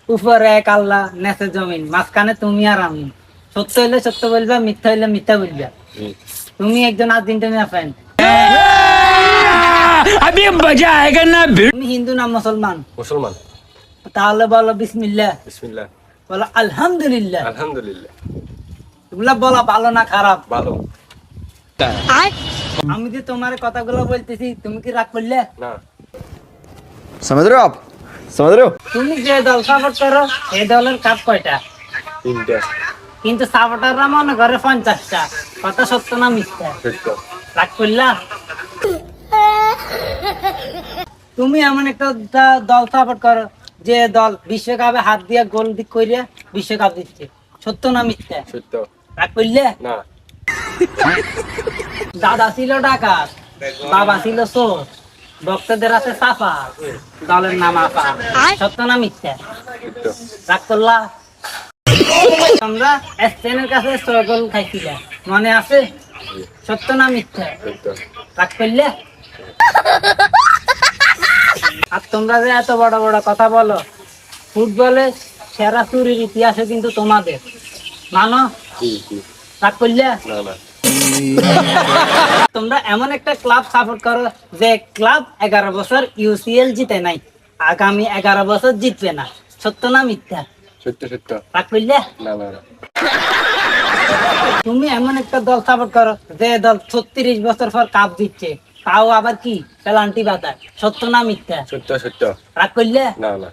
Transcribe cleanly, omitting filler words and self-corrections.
উপরে এক আল্লাহ, নেচে জমিন, মাঝখানে তুমি আর আমি। সত্য হইলে সত্য বলবা, মিথ্যা হইলে মিথ্যা বলবা। তুমি একজন আর্জেন্টিনা ফ্যান, তুমি হিন্দু না মুসলমান? মুসলমান। তাহলে বলো বিসমিল্লাহ, বিসমিল্লাহ। বলো আলহামদুলিল্লাহ। আলহামদুলিল্লাহ। এগুলা বলা ভালো না খারাপ? ভালো। আমি যে তোমার কথাগুলো বলতেছি, তুমি কি রাগ করলে? না। समझ रहे हो आप? समझ रहे हो? তুমি যে দল সাপোর্ট করো সেই দলের কাপ কয়টা? 3টা। কিন্তু সাপোর্টাররা মনে করে 50টা। কথা সত্য না মিথ্যা? সত্য। রাগ করলা? তুমি এমন একটা দল সাপোর্ট করো যে দল বিশ্বকাপে হাত দিয়ে গোল দিক করিয়া বিশ্বকাপ দিচ্ছে, সত্য না মিথ্যা? সত্য। রাগ করলে? না। দাদা ছিল ডাকাত, বাবা ছিল চোর, ভক্তদের আছে সাফা, দলের নাম আফা, সত্য না মিথ্যা? সত্য। রাগ করলা? আমরা স্পেনের কাছে স্ট্রাগল খাইছিলাম, মনে আছে? সত্য না মিথ্যা? সত্য। রাগ করলে? আর তোমরা যে এত বড় বড় কথা বলো, ফুটবলে সেরা চুরির ইতিহাসে কিন্তু তোমাদের, মানো? কি কি? রাগ করলে? না না। তোমরা এমন একটা ক্লাব সাপোর্ট করো যে ক্লাব 11 বছর ইউসিএল জিতে নাই, আগামী 11 বছর জিতবে না, সত্য না মিথ্যা? সত্য সত্য। রাগ করলে? না না না। তুমি এমন একটা দল সাপোর্ট করো যে দল 36 বছর পর কাপ জিতছে, তাও আবার কি পেনাল্টি বাতায়, সত্য না মিথ্যা? সত্য সত্য। রাগ করলে? না না।